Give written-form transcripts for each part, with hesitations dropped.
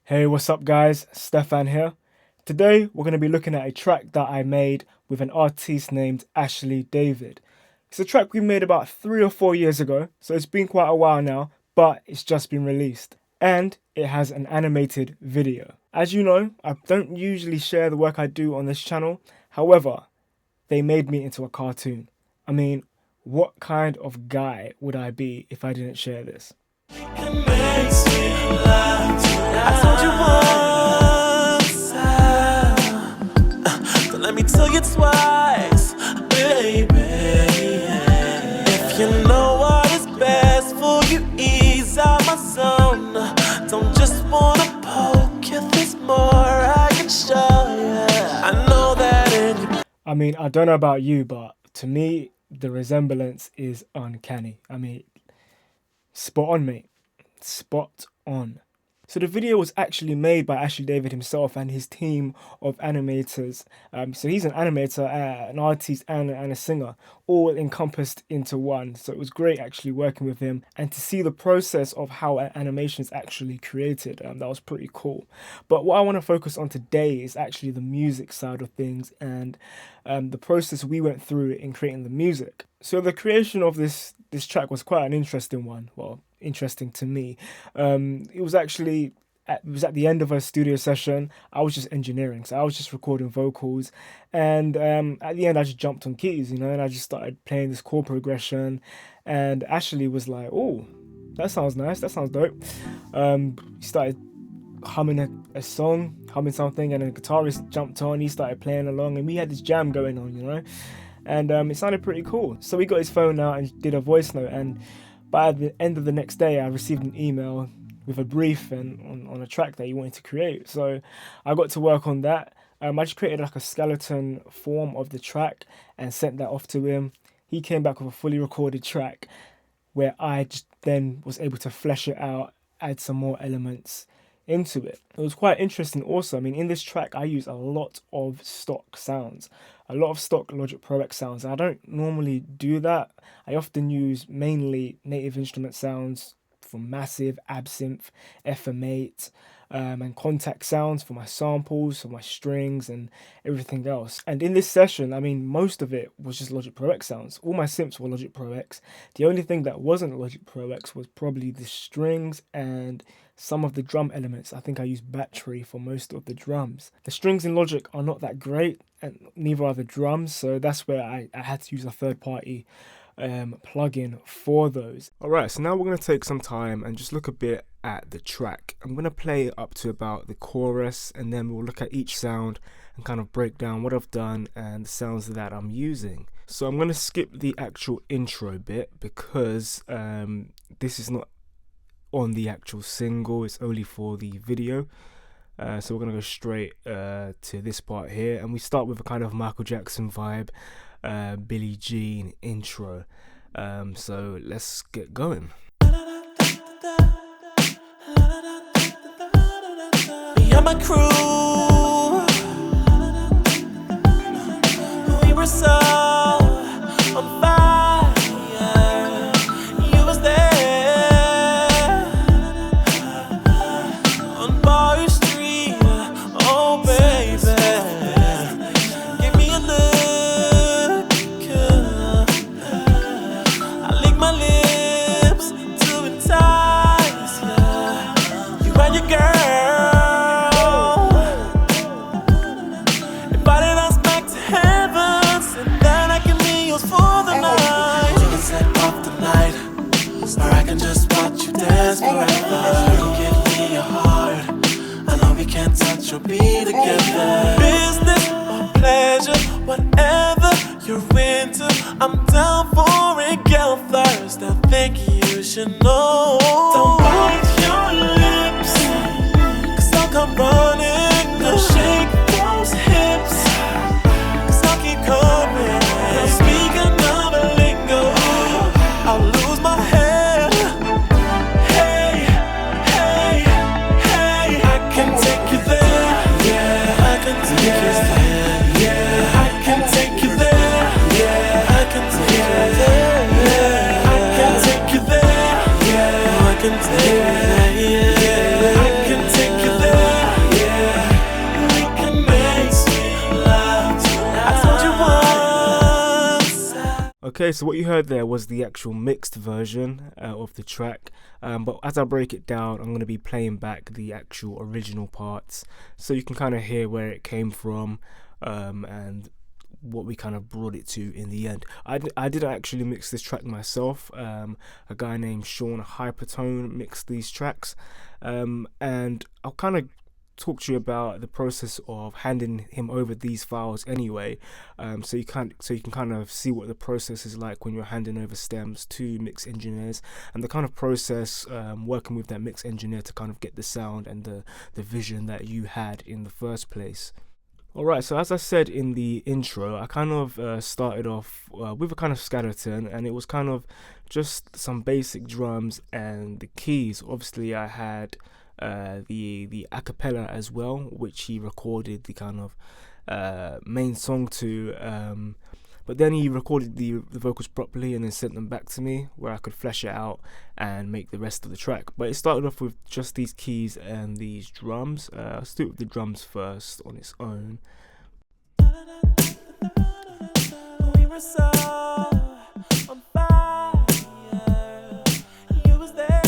Hey, what's up guys? Stefan here. Today we're going to be looking at a track that I made with an artist named Ashley David. It's a track we made about 3 or 4 years ago, so it's been quite a while now, but it's just been released. And it has an animated video. As you know, I don't usually share the work I do on this channel. However, they made me into a cartoon. I mean, what kind of guy would I be if I didn't share this? Let me tell you twice, baby. If you know what is best for you, ease out my zone. Don't just wanna poke you, there's more I can show you. I know that in you. I mean, I don't know about you, but to me, the resemblance is uncanny. I mean, spot on, mate. Spot on. So the video was actually made by Ashley David himself and his team of animators. So he's an animator, an artist and a singer, all encompassed into one. So it was great actually working with him and to see the process of how an animation is actually created. That was pretty cool. But what I want to focus on today is actually the music side of things and the process we went through in creating the music. So the creation of this track was quite an interesting one. Well, interesting to me. It was at the end of a studio session. I was just engineering, so I was just recording vocals, and at the end I just jumped on keys, and I just started playing this chord progression, and Ashley was like, "Oh, that sounds nice, that sounds dope." He started humming a song, humming something, and a guitarist jumped on, he started playing along, and we had this jam going on, and it sounded pretty cool. So we got his phone out and did a voice note, and by the end of the next day, I received an email with a brief and on a track that he wanted to create. So I got to work on that. I just created like a skeleton form of the track and sent that off to him. He came back with a fully recorded track where I just then was able to flesh it out, add some more elements into it. It was quite interesting also. I mean, in this track, I use a lot of stock sounds, a lot of stock Logic Pro X sounds. I don't normally do that. I often use mainly native instrument sounds from Massive, Absinthe, FM8, and Contact sounds for my samples, for my strings and everything else. And in this session, I mean, most of it was just Logic Pro X sounds. All my synths were Logic Pro X. The only thing that wasn't Logic Pro X was probably the strings and some of the drum elements. I think I used battery for most of the drums. The strings in Logic are not that great, and neither are the drums, so that's where I had to use a third-party plugin for those. Alright, so now we're going to take some time and just look a bit at the track. I'm going to play up to about the chorus, and then we'll look at each sound and kind of break down what I've done and the sounds that I'm using. So I'm going to skip the actual intro bit because this is not on the actual single, it's only for the video. So we're going to go straight to this part here, and we start with a kind of Michael Jackson vibe, Billie Jean intro. So let's get going. Me and my crew, we were so on fire. You was there on Bar Street, oh baby. Give me a look, I lick my lips to entice you and your girl. Invited us back to heaven, and then I can be yours for the night. You can set off the night, or I can just watch you dance forever. You can give me your heart, I know we can't touch or be together. Business or pleasure, whatever you're into, I'm down for it, girl. First, I think you should know. Don't bite your lips, 'cause I'll come running. Don't shake those hips, 'cause I'll keep coming. Now speak another lingo, I'll lose my head. Hey, hey, hey, I can take you there. Yeah, I can take you there. Yeah, I can take you there. Yeah, I can take you there. Yeah, I can take you there. Yeah, I can Okay, so what you heard there was the actual mixed version of the track, but as I break it down, I'm going to be playing back the actual original parts so you can kind of hear where it came from, and what we kind of brought it to in the end. I didn't actually mix this track myself. A guy named Sean Hypertone mixed these tracks, and I'll kind of talk to you about the process of handing him over these files anyway, so you can kind of see what the process is like when you're handing over stems to mix engineers, and the kind of process working with that mix engineer to kind of get the sound and the vision that you had in the first place. Alright, so as I said in the intro, I kind of started off with a kind of scatterton, and it was kind of just some basic drums and the keys. Obviously I had the a cappella as well, which he recorded the kind of main song to, but then he recorded the vocals properly and then sent them back to me where I could flesh it out and make the rest of the track. But it started off with just these keys and these drums. I'll start with the drums first on its own. We were so on fire. You was there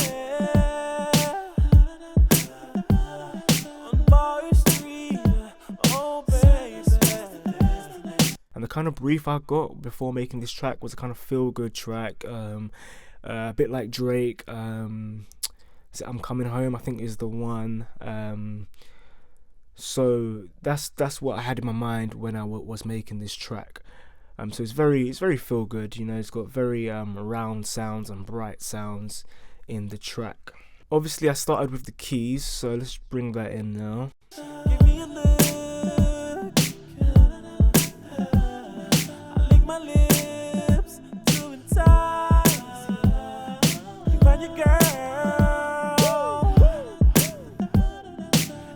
on Bar Street. Oh, baby. And the kind of brief I got before making this track was a kind of feel-good track, a bit like Drake. Is it I'm Coming Home, I think, is the one. So that's what I had in my mind when I was making this track. So it's very feel good, you know. It's got very round sounds and bright sounds in the track. Obviously I started with the keys, so let's bring that in now. Give me a look. I lick my lips to entice you and your girl.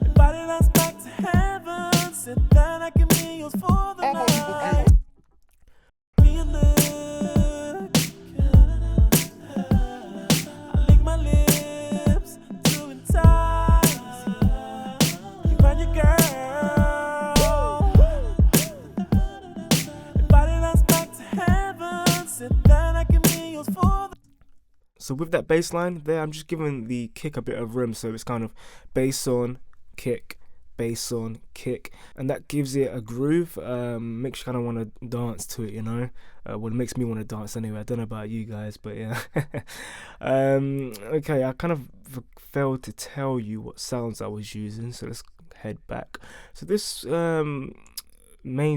Invited us back to heaven, said that I can be yours for the night. Give me a look. I lick my lips to entice you and your girl. Invited us back to heaven, said that I can be yours for the. So with that bass line there, I'm just giving the kick a bit of room, so it's kind of bass on, kick, bass on, kick, and that gives it a groove. Makes you kind of want to dance to it, you know. Well, it makes me want to dance anyway. I don't know about you guys, but yeah. Okay, I kind of failed to tell you what sounds I was using, so let's head back. So this main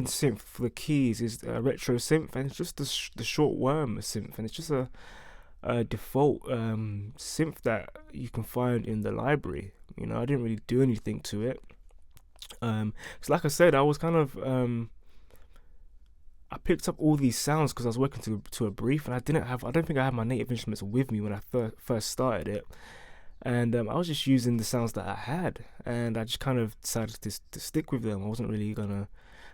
synth for the keys is a retro synth, and it's just the short worm synth, and it's just a default synth that you can find in the library. You know, I didn't really do anything to it. So like I said, I was kind of I picked up all these sounds because I was working to a brief, and I don't think I had my native instruments with me when I first started it, and I was just using the sounds that I had, and I just kind of decided to stick with them. I wasn't really gonna.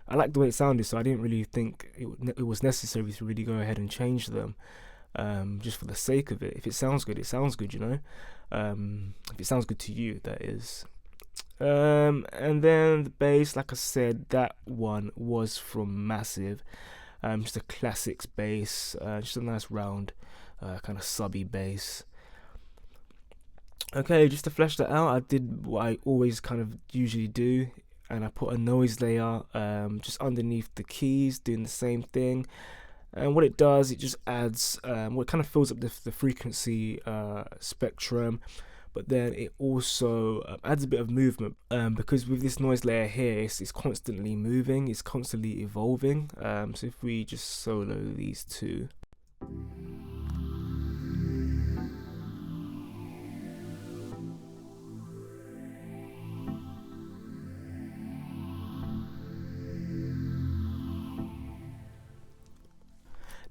I liked the way it sounded, so I didn't really think it was necessary to really go ahead and change them. Just for the sake of it. If it sounds good, it sounds good, you know. If it sounds good to you, that is. And then the bass, like I said, that one was from Massive. Just a classics bass, just a nice round, kind of subby bass. Okay, just to flesh that out, I did what I always kind of usually do, and I put a noise layer just underneath the keys, doing the same thing. And what it does, it just adds, well, it kind of fills up the frequency spectrum, but then it also adds a bit of movement, because with this noise layer here, it's constantly moving, it's constantly evolving. So if we just solo these two.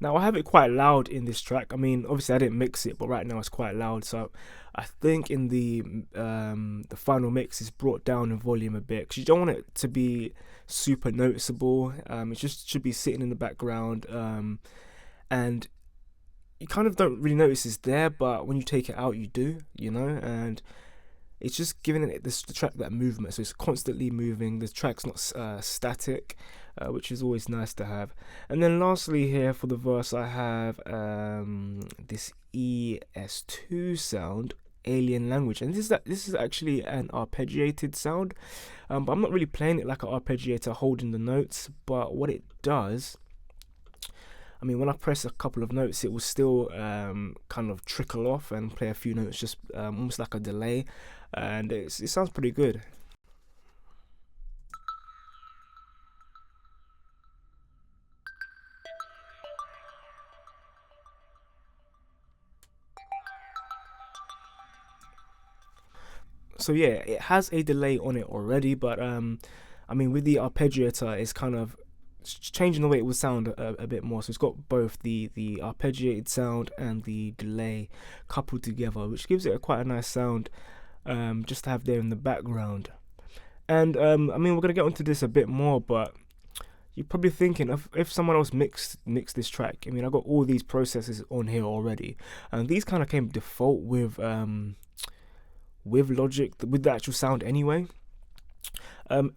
Now I have it quite loud in this track. I mean, obviously I didn't mix it, but right now it's quite loud. So I think in the final mix it's brought down in volume a bit, because you don't want it to be super noticeable. It just should be sitting in the background, and you kind of don't really notice it's there, but when you take it out, you do, you know. And it's just giving it the track that movement, so it's constantly moving. The track's not static. which is always nice to have. And then lastly here for the verse, I have this ES2 sound, alien language, and this is actually an arpeggiated sound, but I'm not really playing it like an arpeggiator holding the notes, but what it does, I mean, when I press a couple of notes, it will still kind of trickle off and play a few notes, just almost like a delay, and it sounds pretty good. So yeah, it has a delay on it already, but I mean, with the arpeggiator, it's kind of changing the way it will sound a bit more. So it's got both the arpeggiated sound and the delay coupled together, which gives it quite a nice sound, just to have there in the background. And I mean, we're gonna get onto this a bit more, but you're probably thinking of if someone else mixed this track. I mean, I got all these processes on here already, and these kind of came default with Logic, with the actual sound anyway.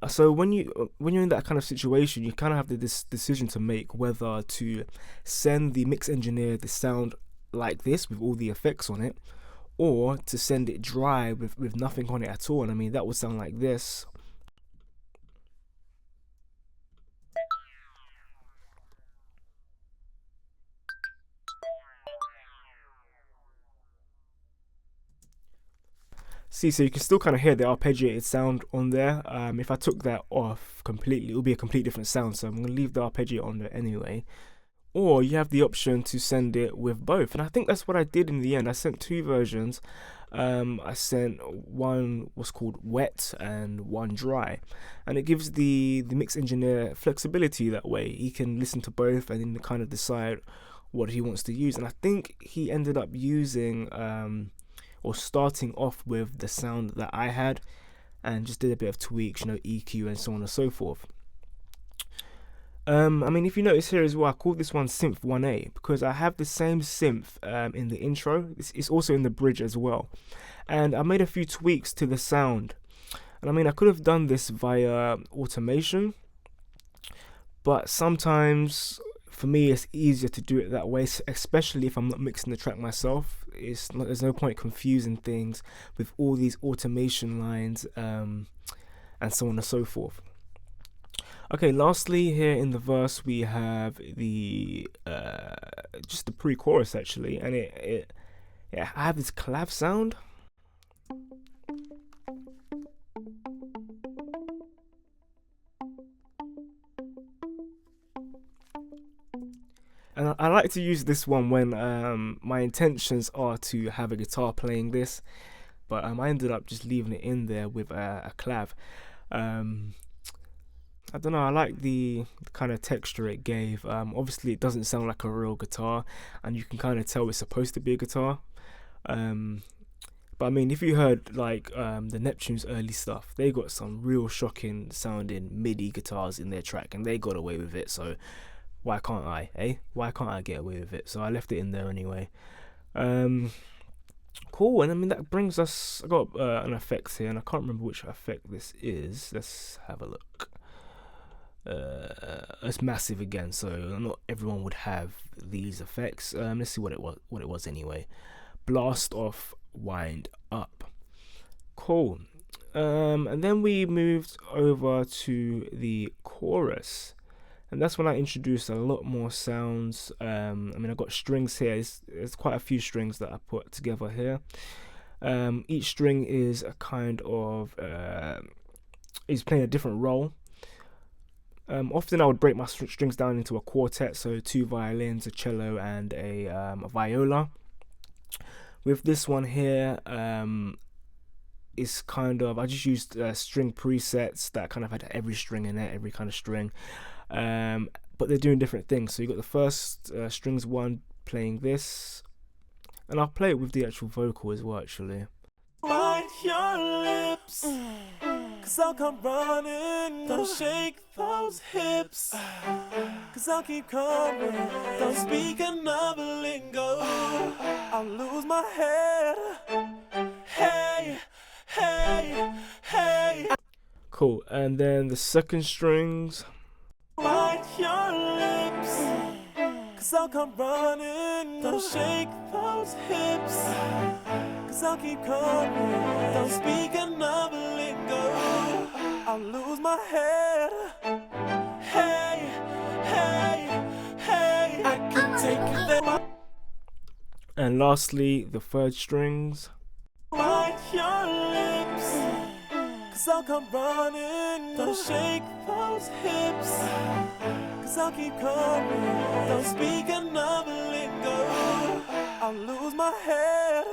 So when you're in that kind of situation, you kind of have this decision to make whether to send the mix engineer the sound like this with all the effects on it, or to send it dry with nothing on it at all. And I mean, that would sound like this. See, so you can still kind of hear the arpeggiated sound on there. If I took that off completely, it would be a complete different sound. So I'm going to leave the arpeggiator on there anyway. Or you have the option to send it with both. And I think that's what I did in the end. I sent two versions. I sent one was called wet and one dry. And it gives the mix engineer flexibility that way. He can listen to both and then kind of decide what he wants to use. And I think he ended up using or starting off with the sound that I had, and just did a bit of tweaks, EQ and so on and so forth. I mean, if you notice here as well, I call this one Synth 1A because I have the same synth in the intro. It's also in the bridge as well, and I made a few tweaks to the sound. And I mean, I could have done this via automation, but sometimes for me it's easier to do it that way, especially if I'm not mixing the track myself. There's no point confusing things with all these automation lines and so on and so forth. Okay, lastly here in the verse we have the just the pre-chorus actually, and I have this clav sound. And I like to use this one when my intentions are to have a guitar playing this, but I ended up just leaving it in there with a clav. I don't know, I like the kind of texture it gave. Obviously it doesn't sound like a real guitar, and you can kind of tell it's supposed to be a guitar. But I mean, if you heard like the Neptune's early stuff, they got some real shocking sounding MIDI guitars in their track, and they got away with it, so why can't I, eh? Why can't I get away with it? So I left it in there anyway. Cool, and I mean that brings us, I got an effect here, and I can't remember which effect this is. Let's have a look. It's massive again, so not everyone would have these effects. Let's see what it was anyway. Blast off, wind up. Cool. And then we moved over to the chorus. And that's when I introduced a lot more sounds. I mean, I've got strings here. There's quite a few strings that I put together here. Each string is a kind of is playing a different role. Often I would break my strings down into a quartet, so 2 violins, a cello, and a viola. With this one here, it's kind of, I just used string presets that kind of had every string in it, every kind of string. But they're doing different things. So you got the first strings one playing this, and I'll play it with the actual vocal as well actually. Bite your lips, 'cause I'll come running. Don't shake those hips, 'cause I'll keep coming. Don't speak another lingo, I'll lose my head. Hey, hey, hey. Cool, and then the second strings. Bite 'cause I'll come running. Don't shake those hips, 'cause I'll keep coming. Don't speak another lingo, I'll lose my head. Hey, hey, hey, I can take you there. And lastly, the third strings. Bite your lips, 'cause I'll come running. Don't shake those hips, 'cause I'll keep coming. Don't speak another lingo, I'll lose my head.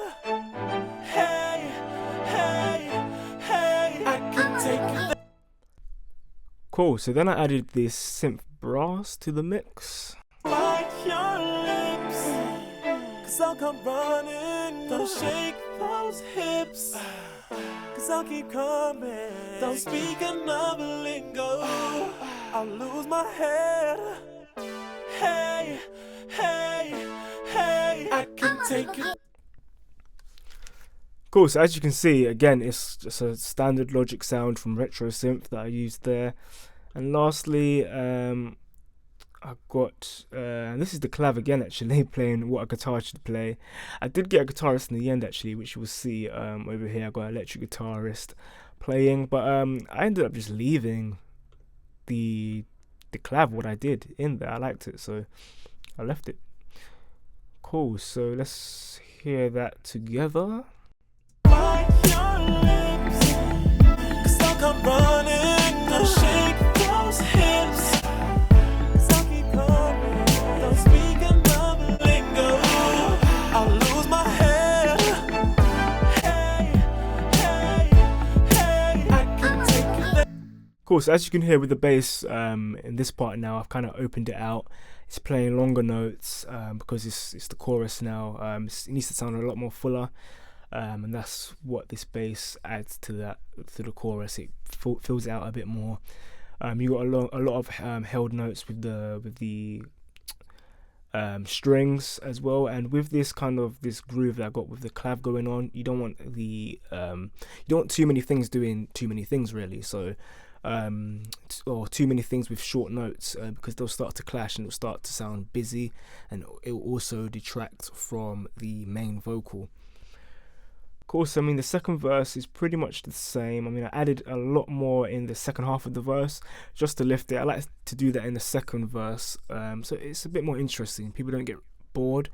Hey, hey, hey, I can take you there. Cool, so then I added this synth brass to the mix. Bite your lips, 'cause I'll come running. Don't shake those hips, 'cause I'll keep coming. Don't speak another lingo, I'll lose my head. Hey, hey, hey, I can take you. Cool, so as you can see, again, it's just a standard Logic sound from Retro Synth that I used there. And lastly, I got, this is the clav again actually, playing what a guitar should play. I did get a guitarist in the end actually, which you will see over here. I got an electric guitarist playing, but I ended up just leaving the clav, what I did in there. I liked it, so I left it. Cool, so let's hear that together. Bite your lips, 'cause I'll come running. Don't shake those hips, 'cause I'll keep coming. Don't speak another lingo, I'll lose my head. Hey, hey, hey, I can take you there. Cool, so as you can hear with the bass in this part now, I've kind of opened it out. It's playing longer notes because it's the chorus now. It needs to sound a lot more fuller, and that's what this bass adds to the chorus. It fills it out a bit more. You got a lot of held notes with the strings as well, and with this groove that I got with the clav going on, you don't want too many things doing too many things really. So or too many things with short notes because they'll start to clash and it'll start to sound busy, and it will also detract from the main vocal. Of course, I mean the second verse is pretty much the same. I mean I added a lot more in the second half of the verse just to lift it. I like to do that in the second verse, so it's a bit more interesting. People don't get bored.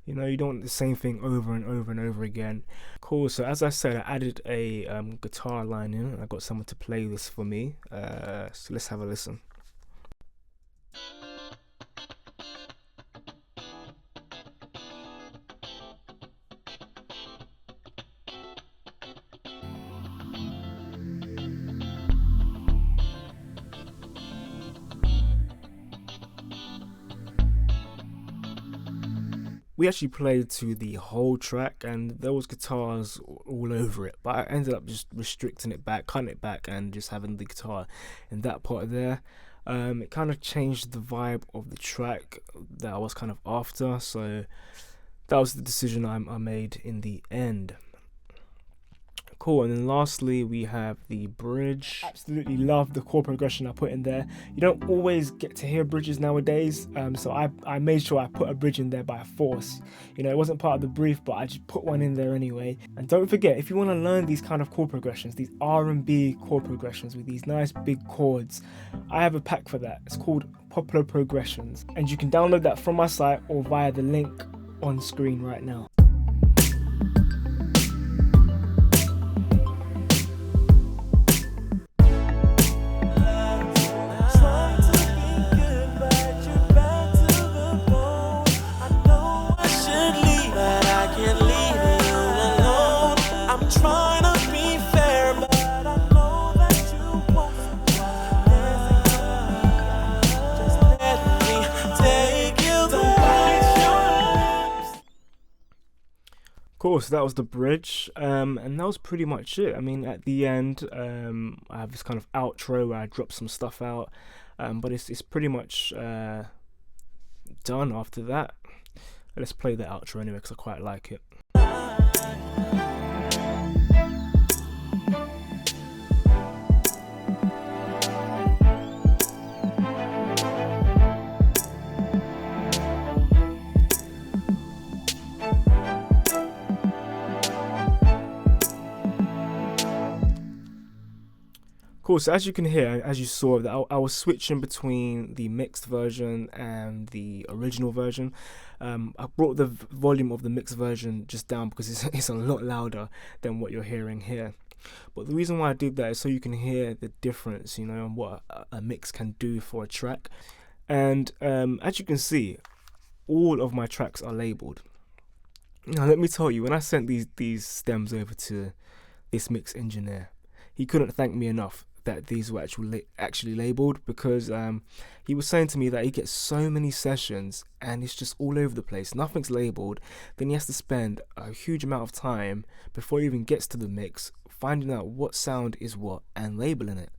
You know, you don't want the same thing over and over and over again. Cool, so as I said, I added a guitar line in, and I got someone to play this for me. So let's have a listen. We actually played to the whole track, and there was guitars all over it, but I ended up just restricting it back, cutting it back, and just having the guitar in that part there. It kind of changed the vibe of the track that I was kind of after, so that was the decision I made in the end. Cool, and then lastly we have the bridge. Absolutely love the chord progression I put in there. You don't always get to hear bridges nowadays, so I made sure I put a bridge in there by force. You know, it wasn't part of the brief, but I just put one in there anyway. And don't forget, if you want to learn these kind of chord progressions, these R&B chord progressions with these nice big chords, I have a pack for that. It's called Popular Progressions, and you can download that from my site or via the link on screen right now. Cool, so that was the bridge, and that was pretty much it. I mean, at the end, I have this kind of outro where I drop some stuff out, but it's pretty much done after that. Let's play the outro anyway, because I quite like it. Cool. So as you can hear, as you saw, that I was switching between the mixed version and the original version. I brought the volume of the mixed version just down because it's a lot louder than what you're hearing here. But the reason why I did that is so you can hear the difference, and what a mix can do for a track. And as you can see, all of my tracks are labeled. Now let me tell you, when I sent these stems over to this mix engineer, he couldn't thank me enough that these were actually labeled, because he was saying to me that he gets so many sessions and it's just all over the place, nothing's labeled. Then he has to spend a huge amount of time before he even gets to the mix finding out what sound is what and labeling it.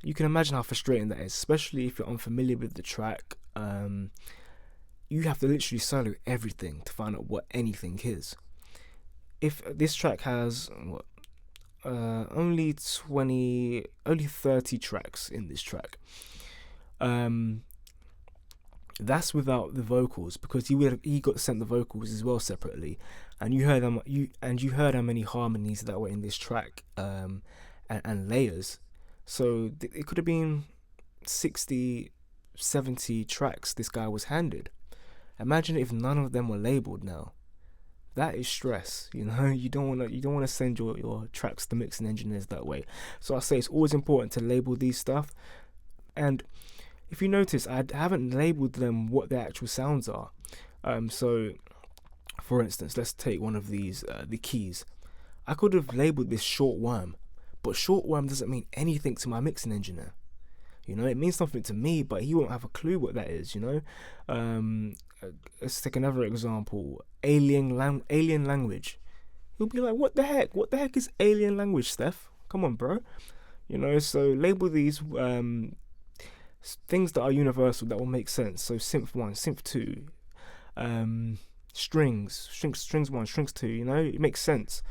You can imagine how frustrating that is, especially if you're unfamiliar with the track. You have to literally solo everything to find out what anything is. If this track has only 30 tracks in this track, that's without the vocals, because he got sent the vocals as well separately, and you heard how many harmonies that were in this track, and layers. So it could have been 60, 70 tracks this guy was handed. Imagine if none of them were labeled now. That is stress, You don't want to send your tracks to mixing engineers that way. So I say it's always important to label these stuff. And if you notice, I haven't labeled them what their actual sounds are. So for instance, let's take one of these, the keys. I could have labeled this short worm, but short worm doesn't mean anything to my mixing engineer. It means something to me, but he won't have a clue what that is. Let's take another example. Alien language. He'll be like, what the heck? What the heck is alien language, Steph? Come on, bro. So label these things that are universal, that will make sense. So synth 1, synth 2, strings 1, strings 2, it makes sense.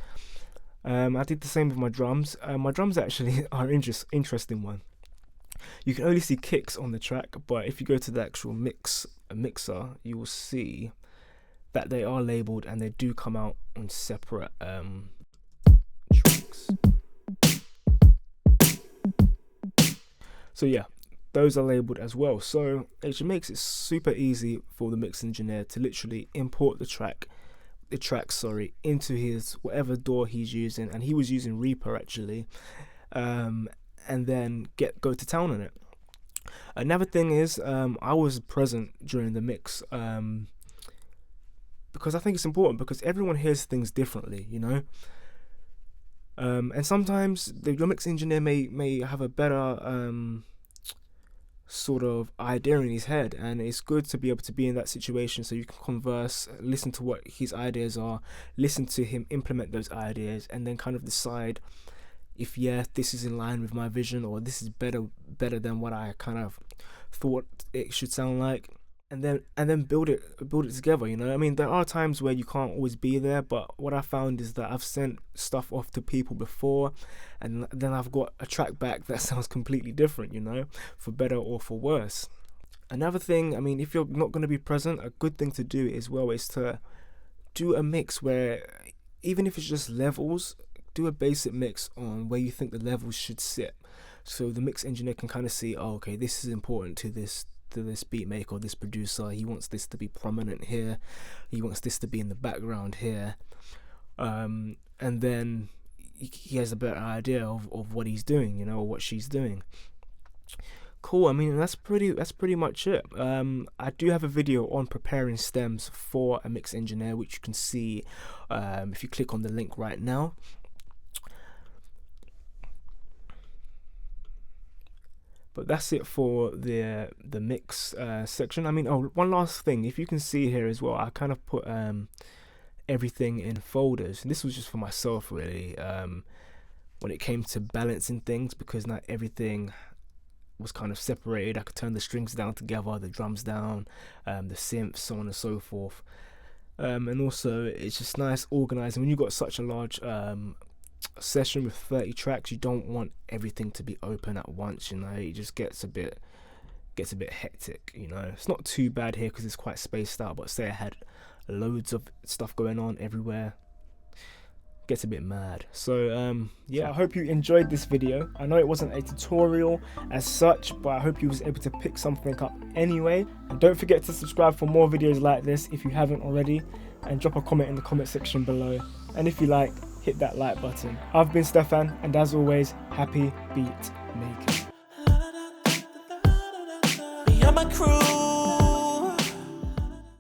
I did the same with my drums. My drums actually are interesting one. You can only see kicks on the track, but if you go to the actual mixer, you will see that they are labeled and they do come out on separate tracks. So yeah, those are labeled as well. So it makes it super easy for the mix engineer to literally import the tracks into his whatever DAW he's using, and he was using Reaper actually. And then go to town on it. Another thing is, I was present during the mix, because I think it's important, because everyone hears things differently, and sometimes your mix engineer may have a better sort of idea in his head, and it's good to be able to be in that situation so you can converse, listen to what his ideas are, listen to him implement those ideas, and then kind of decide if this is in line with my vision, or this is better than what I kind of thought it should sound like, and then build it together. There are times where you can't always be there, but what I found is that I've sent stuff off to people before, and then I've got a track back that sounds completely different, for better or for worse. Another thing, if you're not going to be present, a good thing to do as well is to do a mix where, even if it's just levels, do a basic mix on where you think the levels should sit, so the mix engineer can kind of see, okay, this is important to this beat maker or this producer. He wants this to be prominent here, he wants this to be in the background here, and then he has a better idea of what he's doing, or what she's doing. Cool. That's pretty much it. I do have a video on preparing stems for a mix engineer, which you can see if you click on the link right now. But that's it for the mix section. One last thing, if you can see here as well, I kind of put everything in folders. And this was just for myself, really, when it came to balancing things, because not everything was kind of separated. I could turn the strings down together, the drums down, the synths, so on and so forth. And also, it's just nice organizing when you've got such a large session with 30 tracks. You don't want everything to be open at once, it just gets a bit hectic. It's not too bad here because it's quite spaced out, but say I had loads of stuff going on everywhere, gets a bit mad. So Yeah, I hope you enjoyed this video. I know it wasn't a tutorial as such, but I hope you was able to pick something up anyway. And don't forget to subscribe for more videos like this if you haven't already, and drop a comment in the comment section below. And if you like, hit that like button. I've been Stefan, and as always, happy beat making. Me and my crew